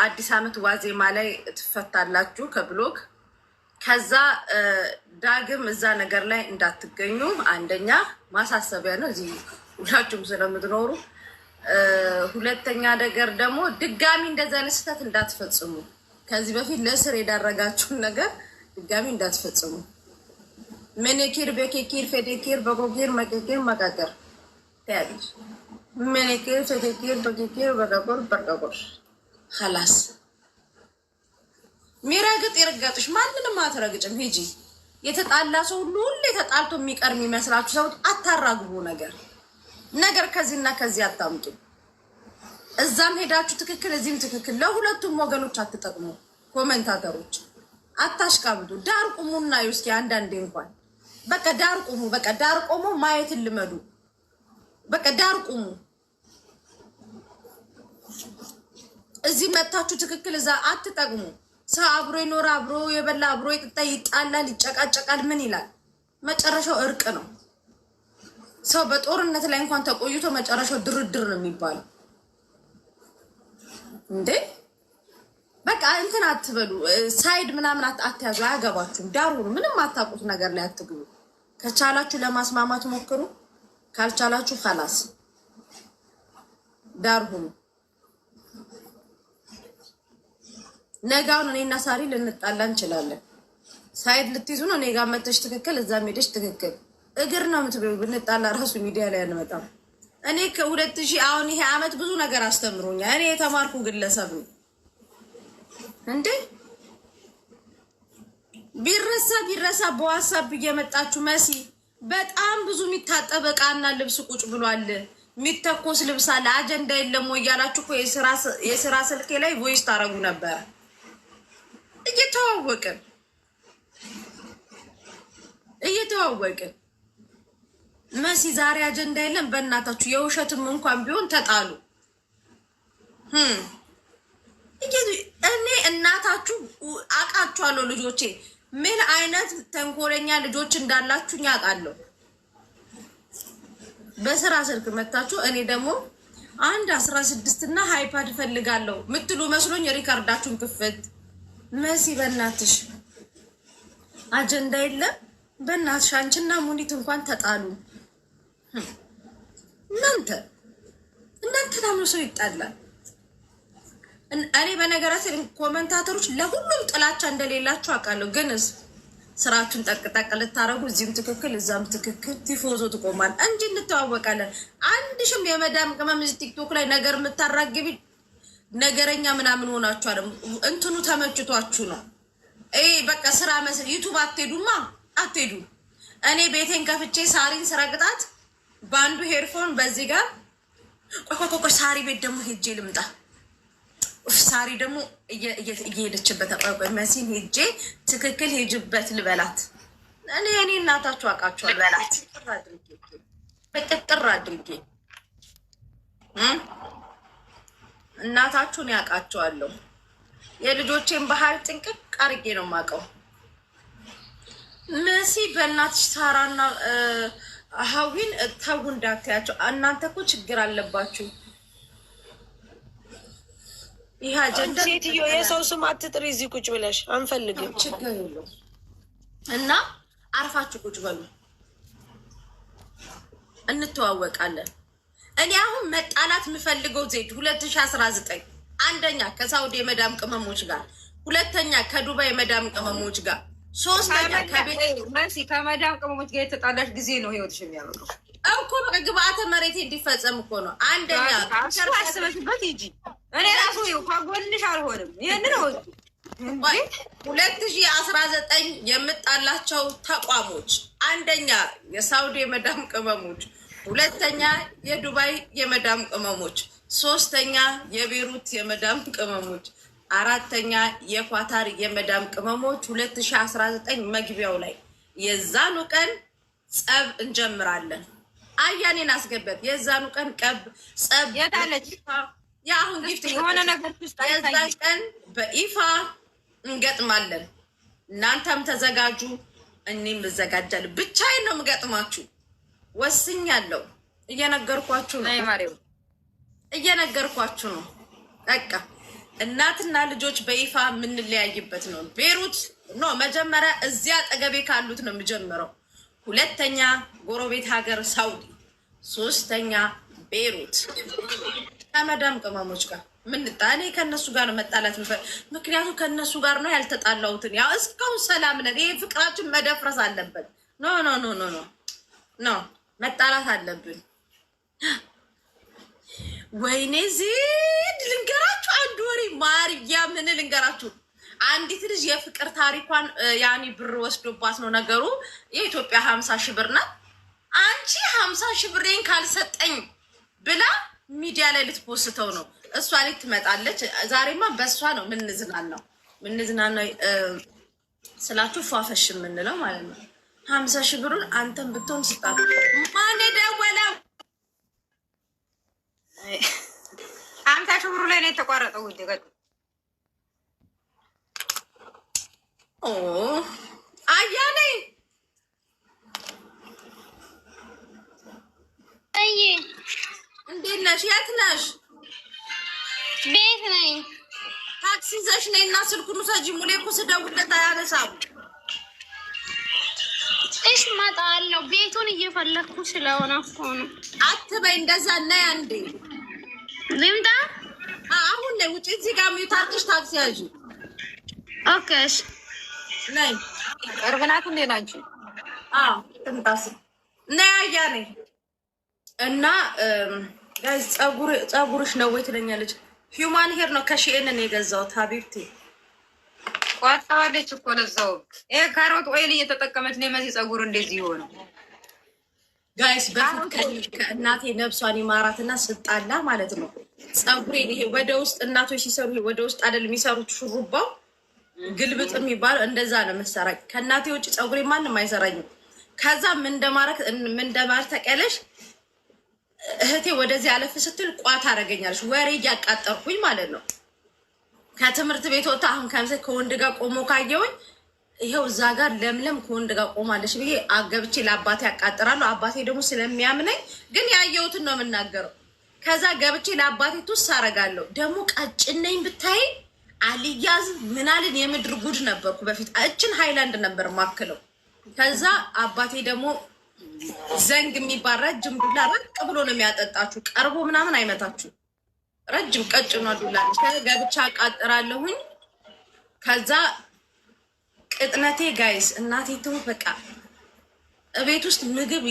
አዲስ አመት ዋዜማ ላይ ትፈታላችሁ ከብሎክ። ከዛ ዳግም እዛ ነገር ላይ እንዳትገኙ አንደኛ ማሳሰቢያ ነው፣ እዚህ ሁላችሁም ስለምትኖሩ። ሁለተኛ ነገር ደግሞ ድጋሚ እንደዛ አይነት ስህተት እንዳትፈጽሙ። ከዚህ በፊት ለእስር የዳረጋችሁን ነገር ድጋሚ እንዳትፈጽሙ። መኔኪር በኬኪር ፌዴኪር በኮኪር መቄኪር መቃቀር ያለች መኔኪር ፌዴኪር በኬኪር በቀቆር በቀቆር ኸላስ። ሚረግጥ ይረጋጥሽ፣ ማንንም አትረግጭም። ሂጂ። የተጣላ ሰው ሁሉ ሁሌ ተጣልቶ የሚቀር የሚመስላችሁ ሰው አታራግቡ። ነገር ከዚህና ከዚህ አታምጡ። እዛም ሄዳችሁ ትክክል እዚህም ትክክል፣ ለሁለቱም ወገኖች አትጠቅሙ። ኮሜንታተሮች አታሽቃብጡ። ዳር ቁሙና እስኪ አንዳንዴ እንኳን በቃ ዳር ቁሙ። በቃ ዳር ቆሞ ማየትን ልመዱ። በቃ ዳር ቁሙ። እዚህ መታችሁ ትክክል እዛ አትጠቅሙ። ሰው አብሮ ይኖር፣ አብሮ የበላ አብሮ ይጠጣ፣ ይጣላል፣ ይጨቃጨቃል። ምን ይላል? መጨረሻው እርቅ ነው። ሰው በጦርነት ላይ እንኳን ተቆይቶ መጨረሻው ድርድር ነው የሚባለው። እንዴ በቃ እንትን አትበሉ። ሳይድ ምናምን አትያዙ። አያገባችሁም። ዳር ሁኑ። ምንም አታውቁት ነገር ላይ አትግቡ። ከቻላችሁ ለማስማማት ሞክሩ፣ ካልቻላችሁ ኸላስ ዳር ሁኑ። ነጋውን እኔና ሳሪ ልንጣላ እንችላለን። ሳይድ ልትይዙ ነው። እኔ ጋር መተሽ ትክክል፣ እዛም ሄደሽ ትክክል። እግር ነው የምትበይው። ብንጣላ ራሱ ሚዲያ ላይ አንመጣም። እኔ ከ2000 አሁን ይሄ አመት ብዙ ነገር አስተምሮኛል። እኔ የተማርኩ ግለሰብ ነው። እንዴ ቢረሳ በዋትስአፕ እየመጣችሁ መሲ በጣም ብዙ የሚታጠብ ዕቃና ልብስ ቁጭ ብሏል፣ የሚተኮስ ልብስ አለ፣ አጀንዳ የለም ወይ እያላችሁ እኮ የስራ ስልኬ ላይ ቮይስ ታረጉ ነበር። እየተዋወቅን መሲ ዛሬ አጀንዳ የለም። በእናታችሁ የውሸትም እንኳን ቢሆን ተጣሉ። እኔ እናታችሁ አውቃችኋለሁ። ልጆቼ ምን አይነት ተንኮለኛ ልጆች እንዳላችሁ አውቃለሁ። በስራ ስልክ መታችሁ እኔ ደግሞ 16 እና ሃይፓድ ፈልጋለሁ ምትሉ መስሎኝ ሪካርዳችሁን ክፍት። መሲ በእናትሽ አጀንዳ የለም። በእናትሽ አንቺና ሙኒት እንኳን ተጣሉ። እናንተ ታምኖ ሰው ይጣላል። እኔ በነገራችን ኮሜንታተሮች ለሁሉም ጥላቻ እንደሌላችሁ አውቃለሁ። ግን ስራችሁን ጠቅጠቅ ልታረጉ እዚህም ትክክል እዛም ትክክል ቲፎዞ ትቆማል እንጂ እንተዋወቃለን። አንድሽም የመዳም ቅመም ቲክቶክ ላይ ነገር የምታራግቢ ነገረኛ ምናምን ሆናችሁ አይደል? እንትኑ ተመችቷችሁ ነው። በቃ ስራ መስል ዩቱብ አትሄዱ። እኔ ቤቴን ከፍቼ ሳሪን ስረግጣት በአንዱ ሄድፎን በዚህ ጋር ቆይ ሳሪ ቤት ደግሞ ሄጄ ልምጣ። ሳሪ ደግሞ እየሄደችበት አቋቋ መሲን ሄጄ ትክክል ሄጅበት ልበላት። እኔ እናታችሁ አውቃችኋል። በላት በቅጥር አድርጌ እናታችሁን ያውቃችኋለሁ። የልጆቼን ባህል ጥንቅቅ አድርጌ ነው የማውቀው። መሲ በእናትሽ ሳራና ሀዊን ተው እንዳትያቸው። እናንተ እኮ ችግር አለባችሁ። ይሄ አጀንዳ ሴትዮ የሰው ስም አትጥሪ። እዚህ ቁጭ ብለሽ አንፈልግም። ችግር የለውም እና አርፋችሁ ቁጭ በሉ። እንተዋወቃለን። እኔ አሁን መጣላት የምፈልገው ዜድ 2019 አንደኛ ከሳውዲ የመዳም ቅመሞች ጋር፣ ሁለተኛ ከዱባይ የመዳም ቅመሞች ጋር፣ ሶስተኛ ከመዳም ቅመሞች ጋር የተጣላሽ ጊዜ ነው ህይወትሽ የሚያምሩ እኮ በቃ ግብአተ መሬቴ እንዲፈጸም እኮ ነው። አንደኛ አስበሽበት ሂጂ። እኔ ራሱ ከጎንሽ አልሆንም። ይህን ነው 2019 የምጣላቸው ተቋሞች፣ አንደኛ የሳውዲ የመዳም ቅመሞች፣ ሁለተኛ የዱባይ የመዳም ቅመሞች፣ ሶስተኛ የቤሩት የመዳም ቅመሞች፣ አራተኛ የኳታር የመዳም ቅመሞች። 2019 መግቢያው ላይ የዛኑ ቀን ጸብ እንጀምራለን። አያኔን አስገበት። የዛኑ ቀን ጸብ የታለች የአሁን ጊፍት የሆነ ነገር የዛን ቀን በይፋ እንገጥማለን። እናንተም ተዘጋጁ፣ እኔም እዘጋጃለሁ። ብቻዬን ነው የምገጥማችሁ። ወስኛለሁ። እየነገርኳችሁ ነው። በቃ እናትና ልጆች በይፋ የምንለያይበት ነው። ቤሩት ኖ መጀመሪያ እዚያ አጠገቤ ካሉት ነው የምጀምረው። ሁለተኛ ጎረቤት ሀገር ሳውዲ፣ ሶስተኛ ቤሩት ከመዳም ቅመሞች ጋር እኔ ከእነሱ ጋር መጣላት ምክንያቱም ከእነሱ ጋር ነው ያልተጣላሁትን። ያው እስካሁን ሰላም ነን። ይሄ ፍቅራችን መደፍረስ አለበት። ኖ ኖ ኖ ኖ ኖ ኖ መጣላት አለብን። ወይኔ ዜድ ልንገራችሁ አንድ ወሬ ማርያ ምን ልንገራችሁ። አንዲት ልጅ የፍቅር ታሪኳን ያኒ ብር ወስዶባት ነው ነገሩ። የኢትዮጵያ 50 ሺህ ብር ናት። አንቺ 50 ሺህ ብሬን ካልሰጠኝ ብላ ሚዲያ ላይ ልትፖስተው ነው። እሷ ላይ ትመጣለች። ዛሬማ በእሷ ነው ምንዝናናው ስላችሁ ፏፈሽ የምንለው ማለት ነው። 50 ሺህ ብሩን አንተን ብትሆን ስጣት። ማን ደወለው? 50 ሺህ ብሩ ላይ ነው የተቋረጠው። ውድ አያሌ እንዴት ነሽ? የት ነሽ? ቤት ነኝ። ታክሲ ይዘሽ ነይ እና ስልኩን ውሰጂ። ሙሌ እኮ ስደውልለት አያነሳም። እሺ እመጣለሁ። ቤቱን እየፈለኩ ስለሆነ እኮ ነው። አትበይ እንደዛ። ነይ አንዴ ልምጣ። አሁን ነይ ውጪ። እዚህ ጋር ሚውታርሽ ታክሲ ያዥ። ኦኬ እሺ ነይ። ቅርብ ናት እንዴ ናንቺ? አዎ ትምጣስ። ነይ አያ ነይ እና ጋይስ ጸጉርሽ ነው ወይ ትለኛለች። ሂውማን ሄር ነው ከሺኤንን የገዛሁት ሀቢብቲ። ቋጣዋለች እኮ ለዛው። ይሄ ካሮት ኦይል እየተጠቀመች ነው መሲ ጸጉር እንደዚህ ይሆነ። ጋይስ በፊት ከእናቴ ነብሷን ይማራትና ስጣላ ማለት ነው ጸጉሬን ይሄ ወደ ውስጥ እናቶች ሲሰሩ ወደ ውስጥ አይደል የሚሰሩት ሹሩባው ግልብጥ የሚባለው እንደዛ ነው መሰራኝ። ከእናቴ ውጭ ጸጉሬ ማንም አይሰራኝም። ከዛ ምን እንደማር ተቀለሽ እህቴ ወደዚህ አለፍ ስትል ቋት አደረገኛለች። ወሬ እያቃጠርኩኝ ማለት ነው። ከትምህርት ቤት ወጣ አሁን ከምሴ ከወንድ ጋር ቆሞ ካየውኝ ይሄው እዛ ጋር ለምለም ከወንድ ጋር ቆማለች ብዬ አገብቼ ለአባቴ ያቃጥራለሁ። አባቴ ደግሞ ስለሚያምነኝ ግን ያየሁትን ነው የምናገረው። ከዛ ገብቼ ለአባቴ ቱስ አረጋለሁ። ደግሞ ቀጭነኝ ብታይ አልያዝ ምናልን የምድር ጉድ ነበርኩ በፊት። እችን ሃይላንድ ነበር ማክለው። ከዛ አባቴ ደግሞ ዘንግ የሚባል ረጅም ዱላ ረቅ ብሎ ነው የሚያጠጣችሁ። ቀርቦ ምናምን አይመታችሁ። ረጅም ቀጭኗ ዱላ ገብቻ አቃጥራለሁኝ። ከዛ ቅጥነቴ ጋይስ እናቴ ትሙት በቃ እቤት ውስጥ ምግብ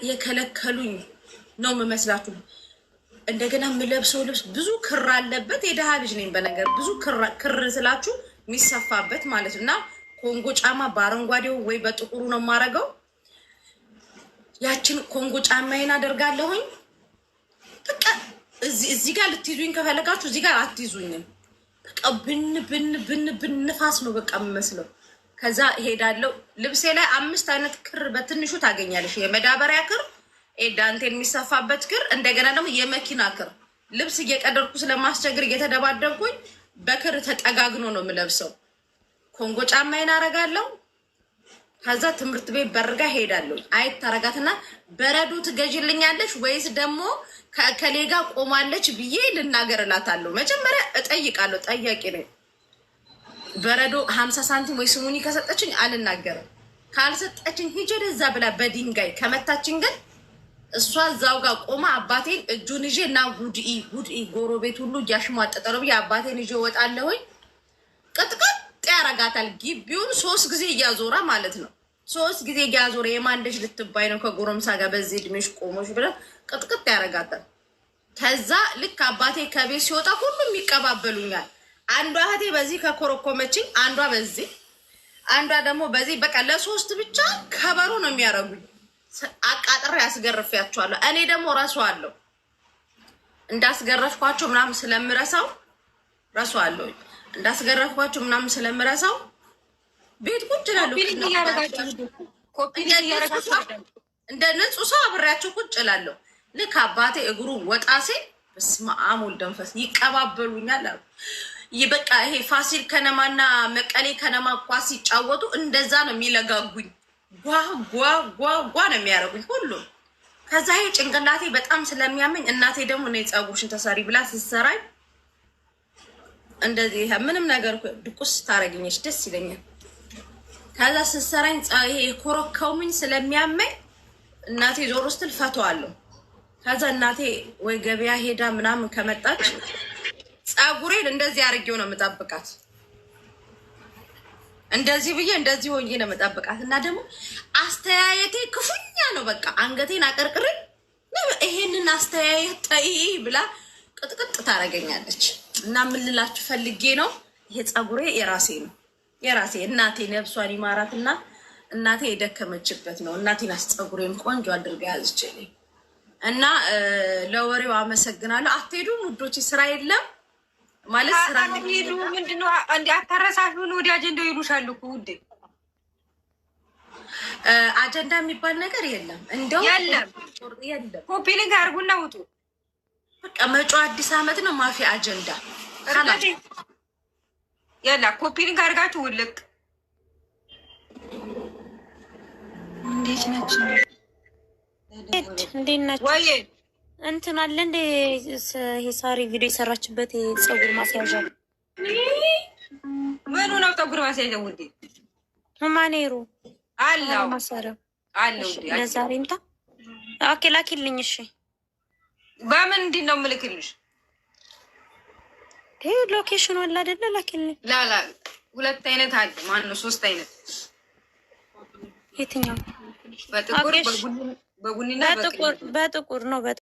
የከለከሉኝ ነው የምመስላችሁ። እንደገና የምለብሰው ልብስ ብዙ ክር አለበት። የደሃ ልጅ ነኝ በነገር ብዙ ክር ስላችሁ የሚሰፋበት ማለት እና ኮንጎ ጫማ በአረንጓዴው ወይ በጥቁሩ ነው የማረገው። ያችን ኮንጎ ጫማዬን አደርጋለሁኝ። በቃ እዚህ ጋር ልትይዙኝ ከፈለጋችሁ እዚህ ጋር አትይዙኝም። በቃ ብን ንፋስ ነው በቃ የምመስለው። ከዛ እሄዳለሁ። ልብሴ ላይ 5 አይነት ክር በትንሹ ታገኛለሽ። የመዳበሪያ ክር፣ ዳንቴል የሚሰፋበት ክር፣ እንደገና ደግሞ የመኪና ክር። ልብስ እየቀደርኩ ስለማስቸግር እየተደባደብኩኝ በክር ተጠጋግኖ ነው የምለብሰው። ኮንጎ ጫማዬን አረጋለሁ። ከዛ ትምህርት ቤት በርጋ ሄዳለሁ። አይት ታረጋትና በረዶ ትገዥልኛለሽ ወይስ ደግሞ ከሌጋ ቆማለች ብዬ ልናገርላታለሁ። መጀመሪያ እጠይቃለሁ። ጠያቂ ነኝ። በረዶ 50 ሳንቲም ወይ ስሙኒ ከሰጠችኝ አልናገርም። ካልሰጠችኝ ሂጅ ወደዛ ብላ በድንጋይ ከመታችን ግን እሷ እዛው ጋር ቆማ አባቴን እጁን ይዤ እና ጉድኢ ጎረቤት ሁሉ እያሽሟጠጠ ነው ብዬ አባቴን ይዤ እወጣለሁኝ። ቅጥቅጥ ያረጋታል። ግቢውን 3 ጊዜ እያዞራ ማለት ነው። 3 ጊዜ እያዞረ የማን ልጅ ልትባይ ነው ከጎረምሳ ጋር በዚህ እድሜሽ ቆሞሽ ብለ ቅጥቅጥ ያረጋታል። ከዛ ልክ አባቴ ከቤት ሲወጣ ሁሉም ይቀባበሉኛል። አንዷ እህቴ በዚህ ከኮረኮመችኝ፣ አንዷ በዚህ፣ አንዷ ደግሞ በዚህ። በቃ ለ3 ብቻ ከበሮ ነው የሚያረጉኝ። አቃጥሬ ያስገርፊያቸዋለሁ። እኔ ደግሞ ረሳዋለሁ። እንዳስገረፍኳቸው ምናምን ስለምረሳው ረሳዋለሁ። እንዳስገረፍኳቸው ምናምን ስለምረሳው ቤት ቁጭ እላለሁ። እንደ ንጹህ ሰው አብሬያቸው ቁጭ እላለሁ። ልክ አባቴ እግሩ ወጣ ሲል በስመ አብ ወልድ መንፈስ ይቀባበሉኛል አሉ። በቃ ይሄ ፋሲል ከነማና መቀሌ ከነማ ኳስ ሲጫወቱ እንደዛ ነው የሚለጋጉኝ። ጓ ነው የሚያደርጉኝ ሁሉም። ከዛ ይሄ ጭንቅላቴ በጣም ስለሚያመኝ እናቴ ደግሞ እኔ ፀጉርሽን ተሰሪ ብላ ስትሰራኝ እንደዚህ ምንም ነገር ድቁስ ታረግኝሽ ደስ ይለኛል። ከዛ ስትሰራኝ ይሄ ኮረከሙኝ ስለሚያመኝ እናቴ ዞር ስትል ፈተዋለሁ። ከዛ እናቴ ወይ ገበያ ሄዳ ምናምን ከመጣች ፀጉሬን እንደዚህ አድርጌው ነው የምጠብቃት። እንደዚህ ብዬ እንደዚህ ሆኜ ነው የምጠብቃት። እና ደግሞ አስተያየቴ ክፉኛ ነው። በቃ አንገቴን አቀርቅሬ ይሄንን አስተያየት ተይ ብላ ቅጥቅጥ ታደርገኛለች። እና ምን ልላችሁ ፈልጌ ነው፣ ይሄ ፀጉሬ የራሴ ነው። የራሴ እናቴ ነብሷን ይማራትና እናቴ የደከመችበት ነው። እናቴን ፀጉሬን ቆንጆ አድርጋ ያዝችልኝ። እና ለወሬው አመሰግናለሁ። አትሄዱም ውዶች? ስራ የለም ማለት ስራ ሄዱ። ምንድነው እንዲ አታረሳሹን? ወዲ አጀንዳው ይሉሻል እኮ ውዴ። አጀንዳ የሚባል ነገር የለም። እንደው የለም ኮፒ ሊንክ አድርጉና ውጡ። በቃ መጪው አዲስ አመት ነው። ማፊ አጀንዳ ያላ ኮፒ ሊንክ አድርጋችሁ ውልቅ። እንዴት ናችሁ? እንዴት ናችሁ? ወይ እንትን አለ እንደ ሳሪ ቪዲዮ የሰራችበት ፀጉር ማስያዣ ምኑ ነው? ፀጉር ማስያዣ ውዴ ማኔሩ አለው ማሰሪያው አለው። ለዛሬ ምታ ኦኬ ላኪልኝ። እሺ በምን እንዴት ነው የምልክልሽ? ሎኬሽኑ አለ አይደለ? ላኪልኝ። ላላ ሁለት አይነት አለ። ማን ነው? ሶስት አይነት። የትኛው? በጥቁር በቡኒና በጥቁር ነው።